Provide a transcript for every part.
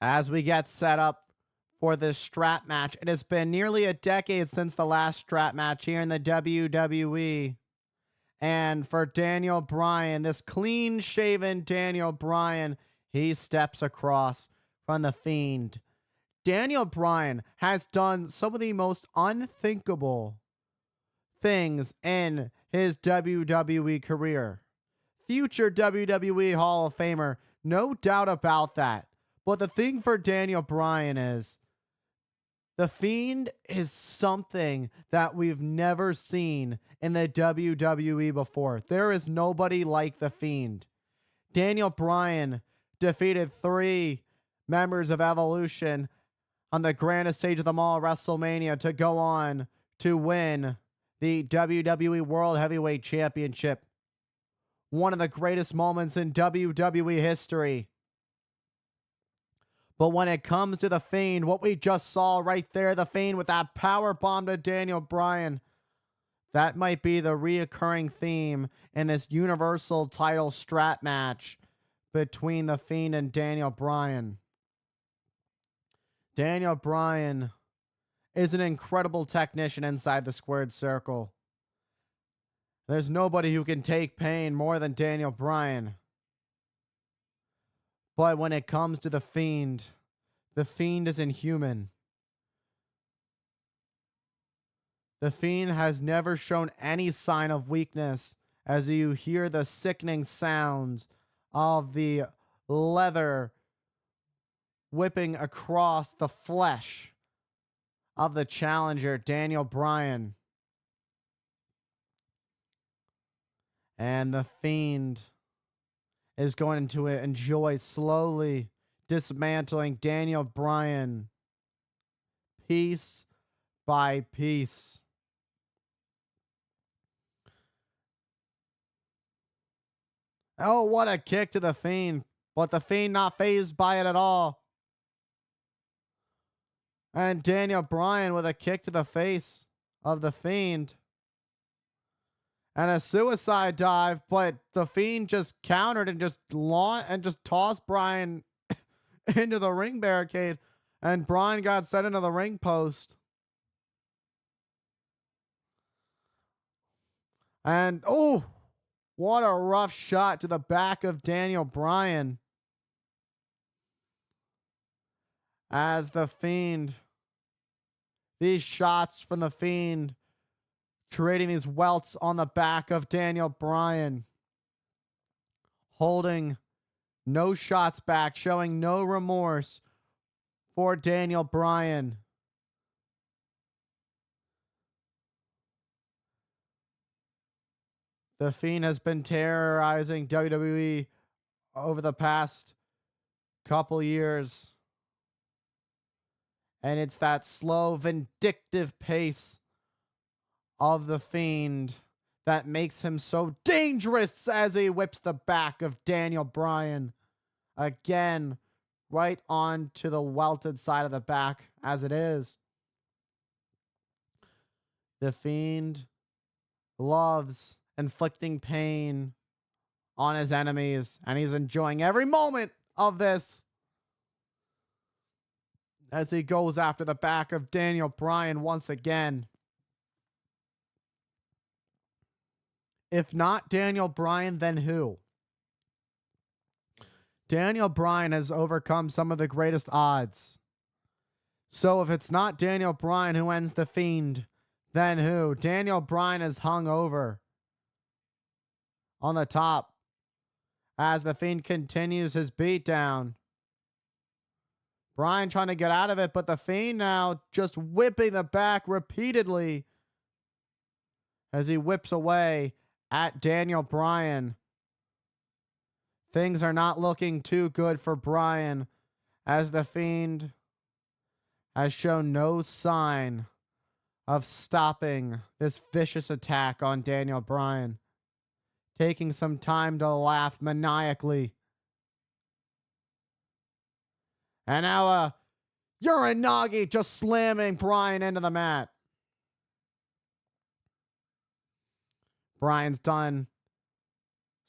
As we get set up for this strap match, it has been nearly a decade since the last strap match here in the WWE. And for Daniel Bryan, this clean shaven Daniel Bryan, he steps across from the Fiend. Daniel Bryan has done some of the most unthinkable things in his WWE career. Future WWE Hall of Famer, no doubt about that. But the thing for Daniel Bryan is the Fiend is something that we've never seen in the WWE before. There is nobody like the Fiend. Daniel Bryan defeated 3 members of Evolution on the grandest stage of them all, WrestleMania, to go on to win the WWE World Heavyweight Championship. One of the greatest moments in WWE history. But when it comes to the Fiend, what we just saw right there, the Fiend with that power bomb to Daniel Bryan, that might be the reoccurring theme in this Universal title strap match between the Fiend and Daniel Bryan. Daniel Bryan is an incredible technician inside the squared circle. There's nobody who can take pain more than Daniel Bryan. But when it comes to the Fiend is inhuman. The Fiend has never shown any sign of weakness as you hear the sickening sounds of the leather whipping across the flesh of the challenger, Daniel Bryan. And the Fiend is going to enjoy slowly dismantling Daniel Bryan piece by piece. Oh, what a kick to the Fiend. But the Fiend not fazed by it at all. And Daniel Bryan with a kick to the face of the Fiend. And a suicide dive, but the Fiend just countered and just tossed Bryan into the ring barricade. And Bryan got sent into the ring post. And, oh, what a rough shot to the back of Daniel Bryan. As the Fiend, these shots from the Fiend creating these welts on the back of Daniel Bryan. Holding no shots back, showing no remorse for Daniel Bryan. The Fiend has been terrorizing WWE over the past couple years. And it's that slow, vindictive pace of the Fiend that makes him so dangerous as he whips the back of Daniel Bryan. Again, right onto the welted side of the back as it is. The Fiend loves inflicting pain on his enemies, and he's enjoying every moment of this as he goes after the back of Daniel Bryan once again. If not Daniel Bryan, then who? Daniel Bryan has overcome some of the greatest odds. So if it's not Daniel Bryan who ends the Fiend, then who? Daniel Bryan is hung over on the top as the Fiend continues his beatdown. Bryan trying to get out of it, but the Fiend now just whipping the back repeatedly as he whips away at Daniel Bryan. Things are not looking too good for Bryan as the Fiend has shown no sign of stopping this vicious attack on Daniel Bryan. Taking some time to laugh maniacally. And now Uranagi just slamming Bryan into the mat. Bryan's done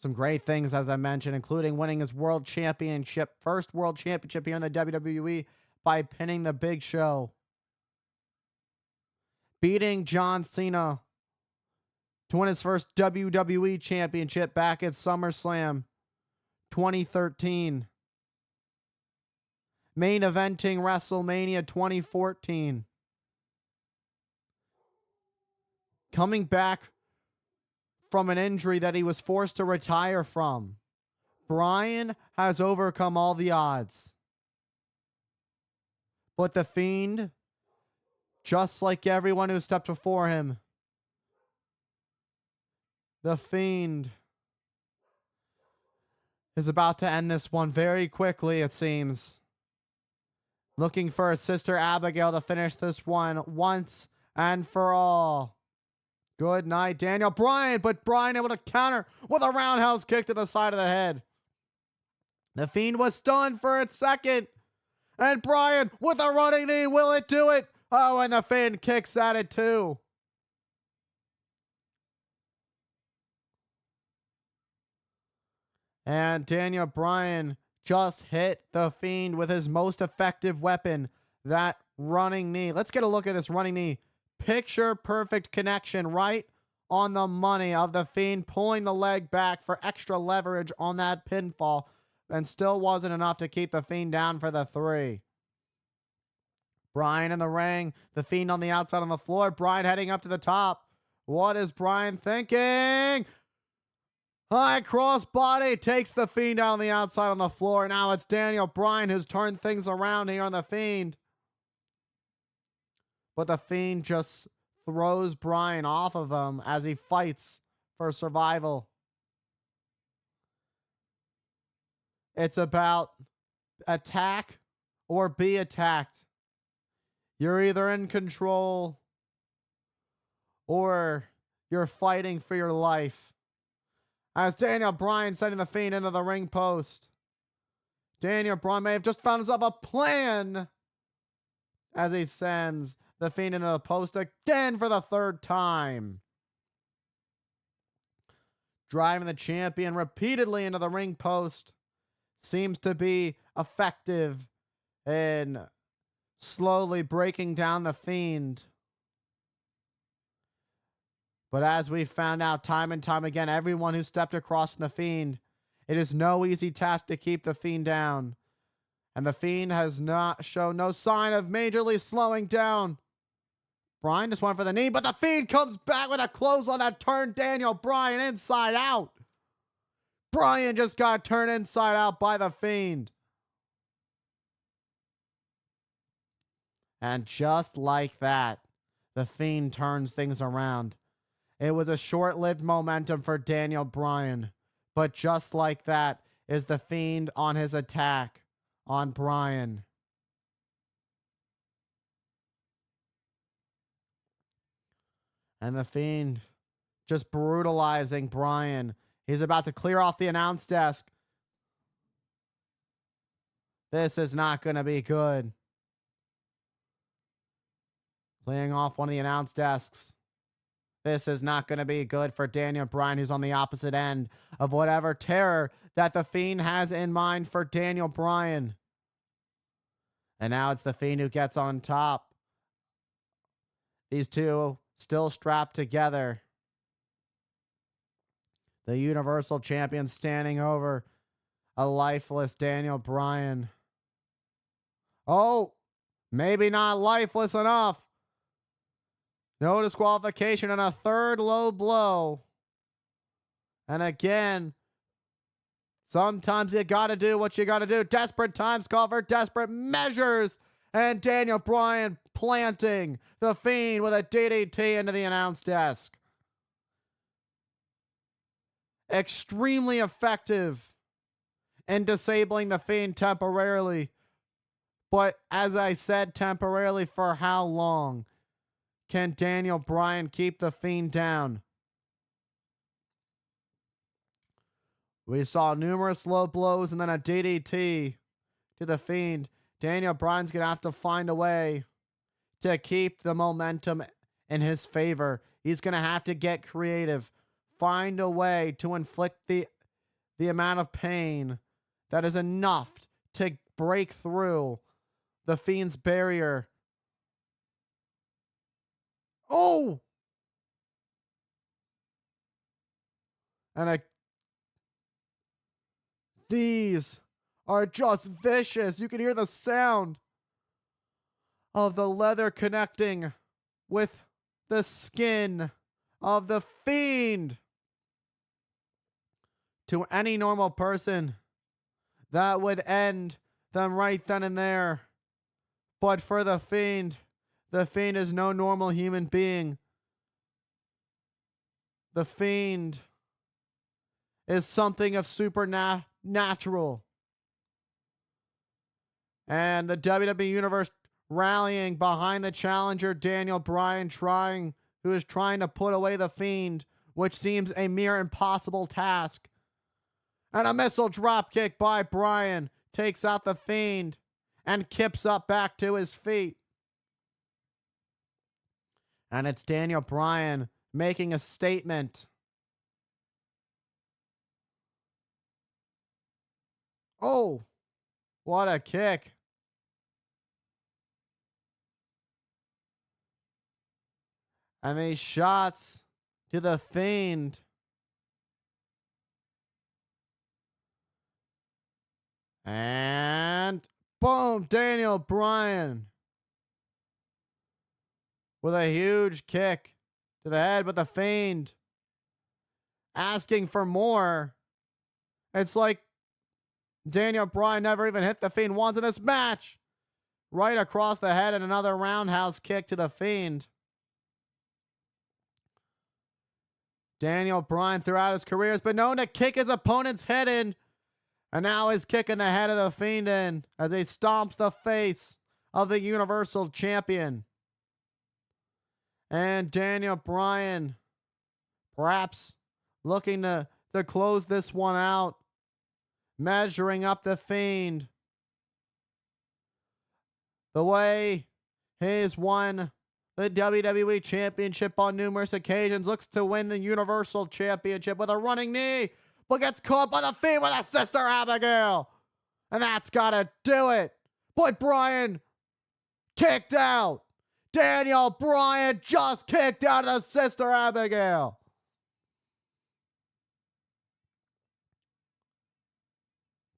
Some great things, as I mentioned, including winning his first world championship here in the WWE by pinning the Big Show. Beating John Cena to win his first WWE championship back at SummerSlam 2013. Main eventing WrestleMania 2014. Coming back from an injury that he was forced to retire from, Bryan has overcome all the odds. But the Fiend, just like everyone who stepped before him, the Fiend is about to end this one very quickly, it seems. Looking for his sister Abigail to finish this one once and for all. Good night, Daniel Bryan, but Bryan able to counter with a roundhouse kick to the side of the head. The Fiend was stunned for a second. And Bryan with a running knee, will it do it? Oh, and the Fiend kicks at it too. And Daniel Bryan just hit the Fiend with his most effective weapon, that running knee. Let's get a look at this running knee. Picture perfect connection right on the money of the Fiend pulling the leg back for extra leverage on that pinfall, and still wasn't enough to keep the Fiend down for the 3. Bryan in the ring, the Fiend on the outside on the floor, Bryan heading up to the top. What is Bryan thinking? High cross body takes the Fiend down on the outside on the floor. Now it's Daniel Bryan who's turned things around here on the Fiend. But the Fiend just throws Bryan off of him as he fights for survival. It's about attack or be attacked. You're either in control or you're fighting for your life. As Daniel Bryan sending the Fiend into the ring post. Daniel Bryan may have just found himself a plan as he sends the Fiend into the post again for the 3rd time. Driving the champion repeatedly into the ring post seems to be effective in slowly breaking down the Fiend. But as we found out time and time again, everyone who stepped across from the Fiend, it is no easy task to keep the Fiend down. And the Fiend has not shown no sign of majorly slowing down. Bryan just went for the knee, but the Fiend comes back with a clothesline that turned Daniel Bryan inside out. Bryan just got turned inside out by the Fiend. And just like that, the Fiend turns things around. It was a short-lived momentum for Daniel Bryan, but just like that is the Fiend on his attack on Bryan. And the Fiend just brutalizing Bryan. He's about to clear off the announce desk. This is not going to be good. Clearing off one of the announce desks. This is not going to be good for Daniel Bryan, who's on the opposite end of whatever terror that the Fiend has in mind for Daniel Bryan. And now it's the Fiend who gets on top. These two still strapped together. The Universal Champion standing over a lifeless Daniel Bryan. Oh, maybe not lifeless enough. No disqualification and a 3rd low blow. And again, sometimes you got to do what you got to do. Desperate times call for desperate measures. And Daniel Bryan planting the Fiend with a DDT into the announce desk. Extremely effective in disabling the Fiend temporarily. But as I said, temporarily for how long can Daniel Bryan keep the Fiend down? We saw numerous low blows and then a DDT to the Fiend. Daniel Bryan's going to have to find a way to keep the momentum in his favor. He's going to have to get creative. Find a way to inflict the the amount of pain that is enough to break through the Fiend's barrier. Oh! And these are just vicious. You can hear the sound of the leather connecting with the skin of the Fiend. To any normal person, that would end them right then and there. But for the Fiend is no normal human being. The Fiend is something of supernatural. And the WWE Universe rallying behind the challenger Daniel Bryan, who is trying to put away the Fiend, which seems a mere impossible task. And a missile dropkick by Bryan takes out the Fiend and kips up back to his feet. And it's Daniel Bryan making a statement. Oh, what a kick. And these shots to the Fiend. And boom, Daniel Bryan with a huge kick to the head, but the Fiend asking for more. It's like Daniel Bryan never even hit the Fiend once in this match. Right across the head and another roundhouse kick to the Fiend. Daniel Bryan throughout his career has been known to kick his opponent's head in. And now he's kicking the head of the Fiend in as he stomps the face of the Universal Champion. And Daniel Bryan perhaps looking to close this one out. Measuring up the Fiend. The way he's won the WWE Championship on numerous occasions, looks to win the Universal Championship with a running knee, but gets caught by the Fiend with a Sister Abigail. And that's got to do it. But Bryan kicked out. Daniel Bryan just kicked out of the Sister Abigail.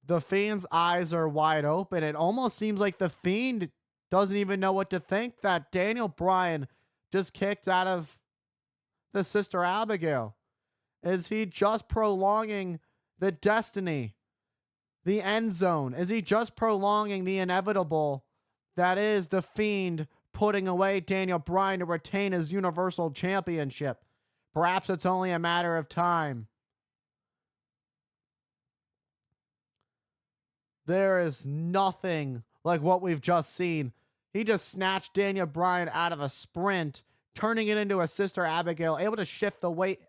The Fiend's eyes are wide open. It almost seems like the Fiend doesn't even know what to think that Daniel Bryan just kicked out of the Sister Abigail. Is he just prolonging the destiny, the end zone? Is he just prolonging the inevitable that is the Fiend putting away Daniel Bryan to retain his Universal Championship? Perhaps it's only a matter of time. There is nothing like what we've just seen. He just snatched Daniel Bryan out of a sprint, turning it into a Sister Abigail, able to shift the weight.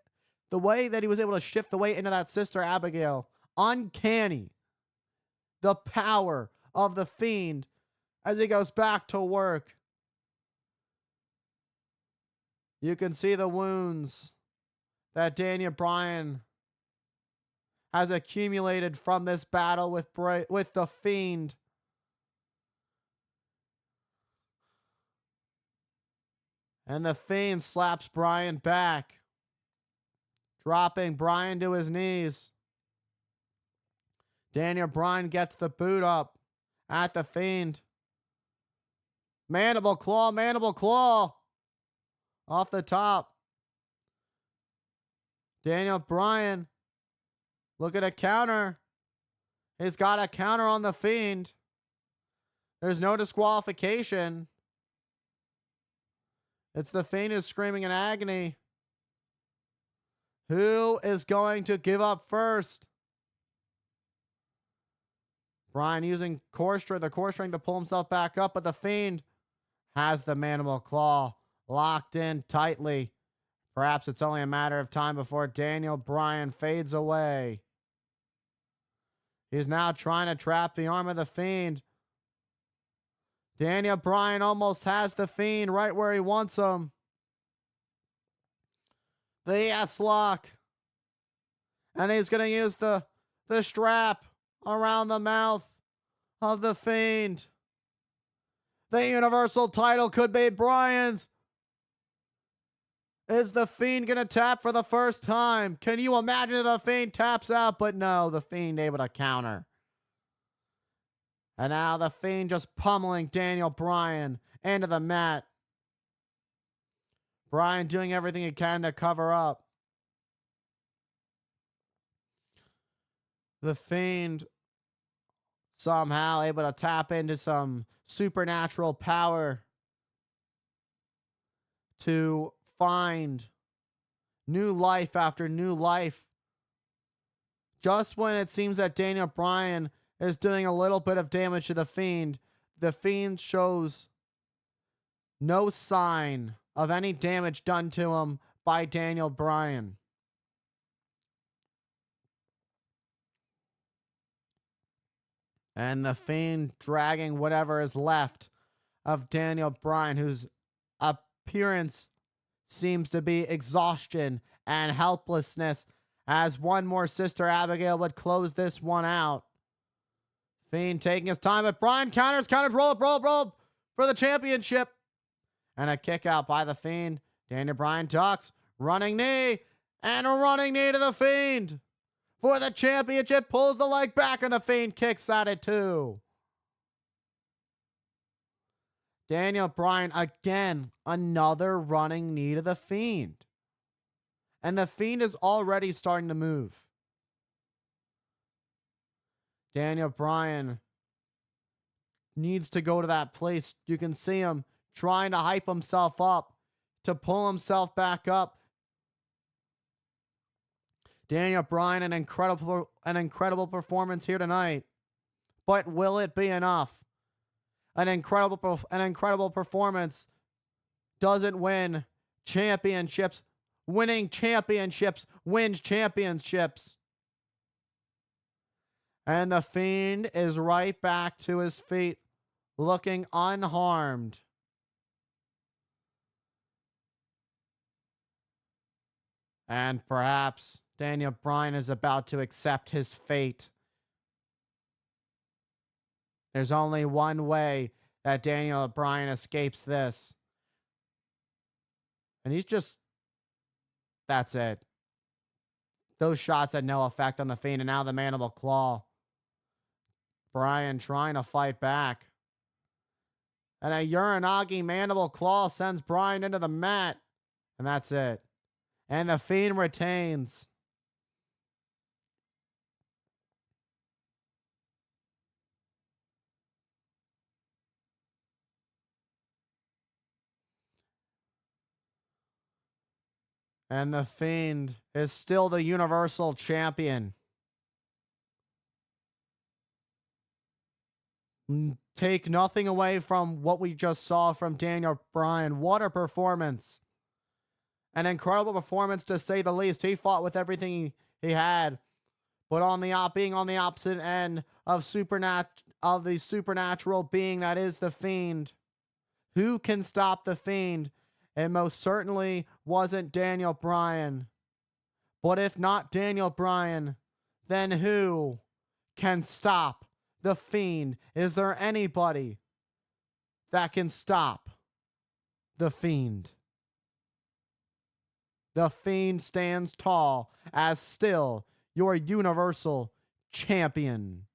The way that he was able to shift the weight into that Sister Abigail. Uncanny. The power of the Fiend as he goes back to work. You can see the wounds that Daniel Bryan has accumulated from this battle with the Fiend. And the Fiend slaps Bryan back, dropping Bryan to his knees. Daniel Bryan gets the boot up at the Fiend. Mandible claw. Off the top. Daniel Bryan, look at a counter. He's got a counter on the Fiend. There's no disqualification. It's the Fiend who's screaming in agony. Who is going to give up first? Bryan using the core string to pull himself back up, but the Fiend has the mandible claw locked in tightly. Perhaps it's only a matter of time before Daniel Bryan fades away. He's now trying to trap the arm of the Fiend. Daniel Bryan almost has the Fiend right where he wants him. The S-lock. And he's going to use the the strap around the mouth of the Fiend. The Universal title could be Bryan's. Is the Fiend going to tap for the first time? Can you imagine if the Fiend taps out? But no, the Fiend able to counter. And now the Fiend just pummeling Daniel Bryan into the mat. Bryan doing everything he can to cover up. The Fiend somehow able to tap into some supernatural power to find new life after new life. Just when it seems that Daniel Bryan is doing a little bit of damage to the Fiend shows no sign of any damage done to him by Daniel Bryan. And the Fiend dragging whatever is left of Daniel Bryan, whose appearance seems to be exhaustion and helplessness, as one more Sister Abigail would close this one out. Fiend taking his time, but Bryan counters, roll up for the championship. And a kick out by the Fiend. Daniel Bryan ducks, running knee, and a running knee to the Fiend for the championship, pulls the leg back, and the Fiend kicks at it too. Daniel Bryan, again, another running knee to the Fiend. And the Fiend is already starting to move. Daniel Bryan needs to go to that place. You can see him trying to hype himself up, to pull himself back up. Daniel Bryan, an incredible performance here tonight. But will it be enough? An incredible performance doesn't win championships. Winning championships wins championships. And the Fiend is right back to his feet, looking unharmed. And perhaps Daniel Bryan is about to accept his fate. There's only one way that Daniel Bryan escapes this. And that's it. Those shots had no effect on the Fiend, and now the mandible claw. Bryan trying to fight back. And a Uranagi mandible claw sends Bryan into the mat. And that's it. And the Fiend retains. And the Fiend is still the Universal Champion. Take nothing away from what we just saw from Daniel Bryan. What a performance. An incredible performance, to say the least. He fought with everything he had. But being on the opposite end of the supernatural being that is the Fiend. Who can stop the Fiend? It most certainly wasn't Daniel Bryan. But if not Daniel Bryan, then who can stop the Fiend? Is there anybody that can stop the Fiend? The Fiend stands tall as still your Universal Champion.